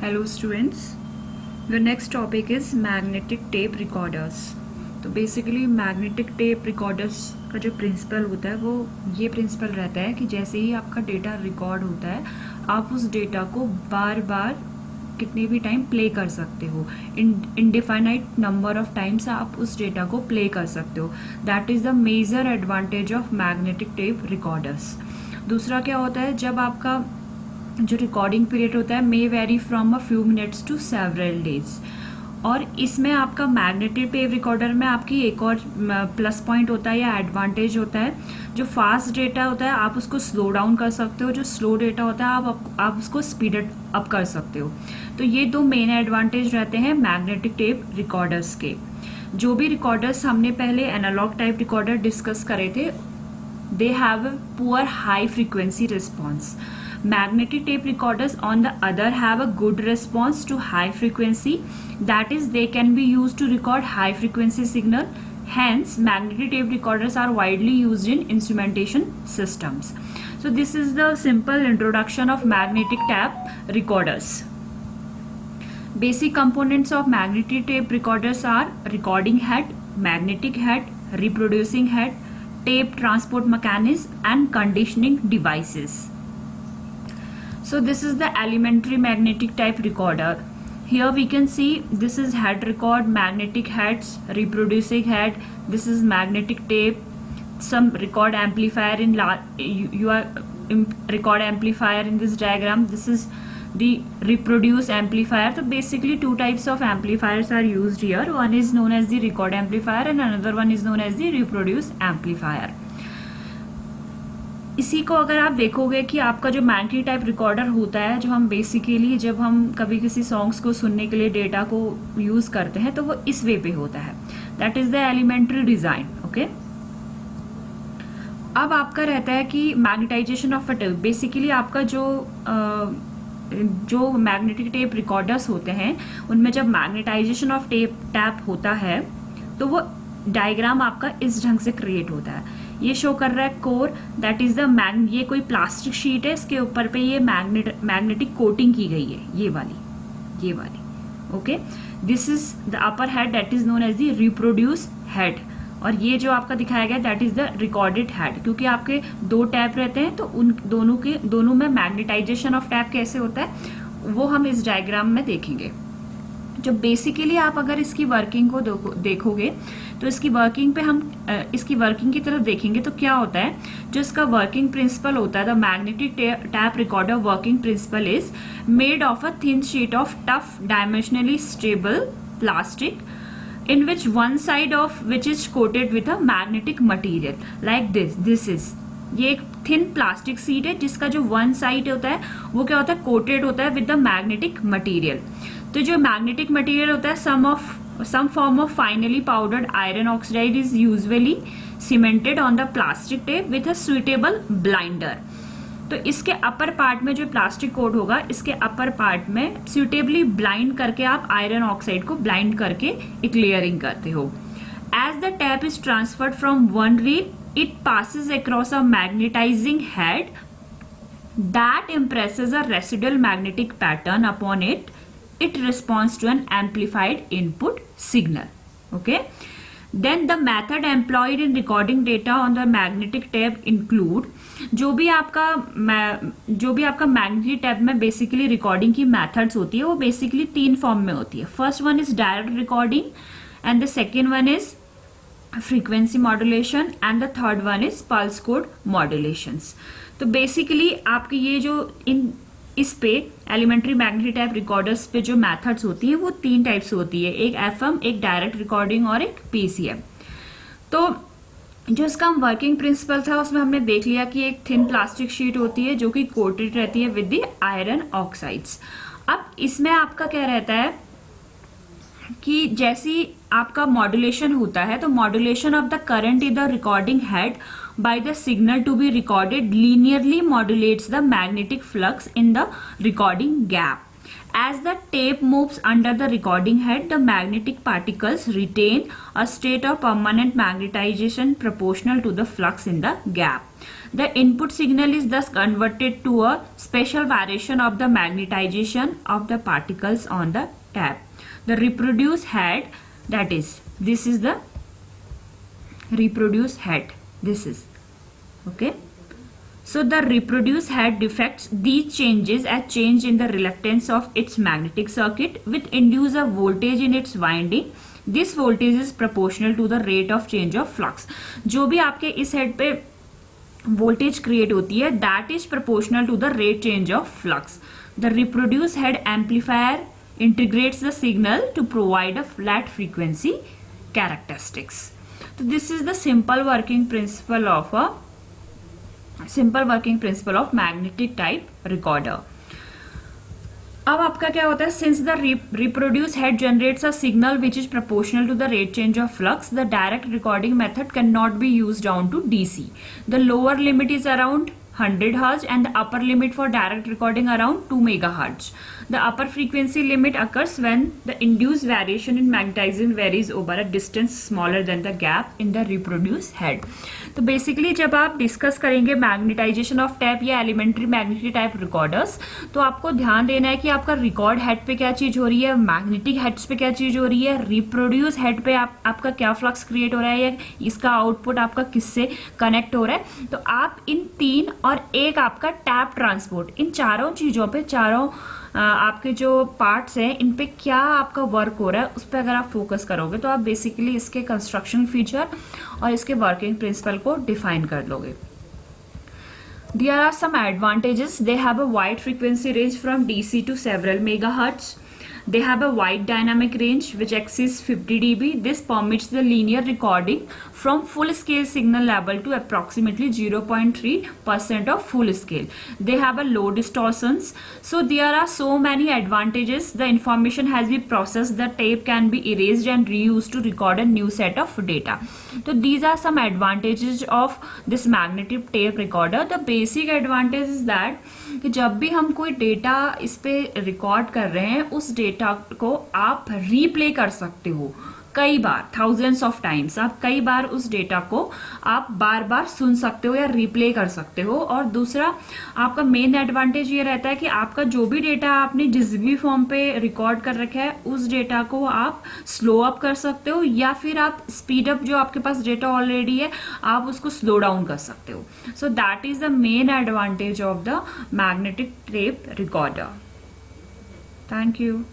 Hello students, your next topic is magnetic tape recorders. तो basically magnetic tape recorders का जो principal होता है वो ये प्रिंसिपल रहता है कि जैसे ही आपका डेटा रिकॉर्ड होता है आप उस डेटा को बार बार कितने भी टाइम प्ले कर सकते हो. इनडिफाइनाइट नंबर ऑफ टाइम्स आप उस डेटा को प्ले कर सकते हो. That is the major advantage of magnetic tape recorders. दूसरा क्या होता है, जब आपका जो रिकॉर्डिंग पीरियड होता है may vary from a few minutes to several days. और इसमें आपका मैग्नेटिक टेप रिकॉर्डर में आपकी एक और प्लस पॉइंट होता है या एडवांटेज होता है. जो फास्ट डेटा होता है आप उसको स्लो डाउन कर सकते हो, जो स्लो डेटा होता है आप उसको स्पीड अप कर सकते हो. तो ये दो मेन एडवांटेज रहते हैं मैग्नेटिक टेप रिकॉर्डर्स के. जो भी रिकॉर्डर्स हमने पहले एनालॉग टाइप रिकॉर्डर डिस्कस करे थे, they have poor high frequency response. Magnetic tape recorders on the other have a good response to high frequency, that is they can be used to record high frequency signal. Hence magnetic tape recorders are widely used in instrumentation systems. So this is the simple introduction of magnetic tape recorders. Basic components of magnetic tape recorders are recording head, magnetic head, reproducing head, tape transport mechanism and conditioning devices. So this is the elementary magnetic type recorder. Here we can see this is head record, magnetic heads, reproducing head. This is magnetic tape. Some record amplifier in record amplifier in this diagram. This is the reproduce amplifier. So basically two types of amplifiers are used here. One is known as the record amplifier and another one is known as the reproduce amplifier. इसी को अगर आप देखोगे कि आपका जो magnetic type recorder होता है, जो हम बेसिकली जब हम कभी किसी सॉन्ग्स को सुनने के लिए डेटा को यूज करते हैं तो वो इस वे पे होता है. That is the elementary design. Okay, अब आपका रहता है कि magnetization of a tape. Basically आपका जो मैग्नेटिक टेप रिकॉर्डर्स होते हैं उनमें जब मैग्नेटाइजेशन ऑफ टैप होता है तो वो डायग्राम आपका इस ढंग से क्रिएट होता है. ये शो कर रहा है कोर, दैट इज द ये कोई प्लास्टिक शीट है, इसके ऊपर पे ये मैग्नेटिक कोटिंग की गई है, ये वाली. Okay, this is the upper head that is known as the reproduce head. और ये जो आपका दिखाया गया that is the recorded head. क्योंकि आपके दो टैप रहते हैं तो उन दोनों में मैग्नेटाइजेशन ऑफ टैप कैसे होता है वो हम इस डायग्राम में देखेंगे. जो बेसिकली आप अगर इसकी वर्किंग को देखोगे तो इसकी वर्किंग पे हम इसकी वर्किंग की तरफ देखेंगे तो क्या होता है, जो इसका वर्किंग प्रिंसिपल होता है, the magnetic tap recorder working principle is made of a thin sheet of tough dimensionally stable plastic in which one side of which is coated with a magnetic material like this is. ये एक thin plastic sheet है जिसका जो one side होता है वो क्या होता है, कोटेड होता है विद द मैग्नेटिक मटेरियल. तो जो मैग्नेटिक मटेरियल होता है some form of finely powdered iron oxide is usually cemented on the plastic tape with a suitable blinder. तो इसके अपर पार्ट में जो प्लास्टिक कोट होगा, इसके अपर पार्ट में सुटेबली ब्लाइंड करके आप आयरन ऑक्साइड को ब्लाइंड करके एक लेयरिंग करते हो. As the tape is transferred from one reel it passes across a magnetizing head that impresses a residual magnetic pattern upon it. It responds to an amplified input signal. Okay. Then the method employed in recording data on the magnetic tape include जो भी आपका magnetic tap में basically recording की methods होती है वो basically तीन form में होती है. First one is direct recording and the second one is frequency modulation and the third one is pulse code मॉड्यूलेशंस. तो बेसिकली आपकी ये जो इस पे एलिमेंट्री मैग्नेटिक टैप रिकॉर्डर्स पे जो मेथड्स होती हैं वो तीन टाइप्स होती है, एक एफएम, एक डायरेक्ट रिकॉर्डिंग और एक पीसीएम. तो जो इसका वर्किंग प्रिंसिपल था उसमें हमने देख लिया कि एक थिन प्लास्टिक शीट होती है जो कि कोटेड रहती है विद द आयरन ऑक्साइड्स. अब इसमें आपका क्या रहता है कि जैसी आपका मॉड्यूलेशन होता है तो modulation of the current in the recording head by the signal to be recorded linearly modulates the magnetic flux in the recording gap. As the tape moves under the recording head, the magnetic particles retain a state of permanent magnetization proportional to the flux in the gap. The input signal is thus converted to a special variation of the magnetization of the particles on the tap. The reproduced head, that is, this is the reproduced head. This is okay. So the reproduced head defects these changes as change in the reluctance of its magnetic circuit, which induce a voltage in its winding. This voltage is proportional to the rate of change of flux. जो भी आपके इस head पे voltage create होती है, that is proportional to the rate change of flux. The reproduced head amplifier integrates the signal to provide a flat frequency characteristics. So this is the simple working principle of magnetic type recorder. अब आपका क्या होता है, since the reproduced head generates a signal which is proportional to the rate change of flux, the direct recording method cannot be used down to DC. The lower limit is around 100 Hz and the upper limit for direct recording around 2 MHz. The upper frequency limit occurs when the induced variation in magnetization varies over a distance smaller than the gap in the reproduced head. तो basically जब आप discuss करेंगे magnetisation of tap या elementary magnetic type recorders, तो आपको ध्यान देना है कि आपका रिकॉर्ड हेड पे क्या चीज हो रही है, मैग्नेटिक हेड्स पे क्या चीज हो रही है, रिप्रोड्यूस हेड पे आपका क्या फ्लक्स क्रिएट हो रहा है, या इसका आउटपुट आपका किससे कनेक्ट हो रहा है. तो आप इन तीन और एक आपका टैप ट्रांसपोर्ट, इन चारों चीजों पे, चारों आपके जो पार्ट्स हैं, इन पे क्या आपका वर्क हो रहा है, उस पर अगर आप फोकस करोगे तो आप बेसिकली इसके कंस्ट्रक्शन फीचर और इसके वर्किंग प्रिंसिपल को डिफाइन कर लोगे. There are some advantages. They have a wide frequency range from DC to several megahertz. They have a wide dynamic range which exceeds 50 dB. This permits the linear recording from full scale signal level to approximately 0.3% of full scale. They have a low distortions. So there are so many advantages. The information has been processed. The tape can be erased and reused to record a new set of data. So these are some advantages of this magnetic tape recorder. The basic advantage is that कि जब भी हम कोई data इस पे record कर रहे हैं, उस डेटा को आप रीप्ले कर सकते हो कई बार, थाउजेंड्स ऑफ टाइम्स. आप कई बार उस डेटा को आप बार बार सुन सकते हो या रीप्ले कर सकते हो. और दूसरा आपका मेन एडवांटेज ये रहता है कि आपका जो भी डेटा आपने जिस भी फॉर्म पे रिकॉर्ड कर रखा है, उस डेटा को आप स्लो अप कर सकते हो, या फिर आप स्पीड अप, जो आपके पास डेटा ऑलरेडी है, आप उसको स्लो डाउन कर सकते हो. So that is the main advantage of the magnetic tape recorder. Thank you.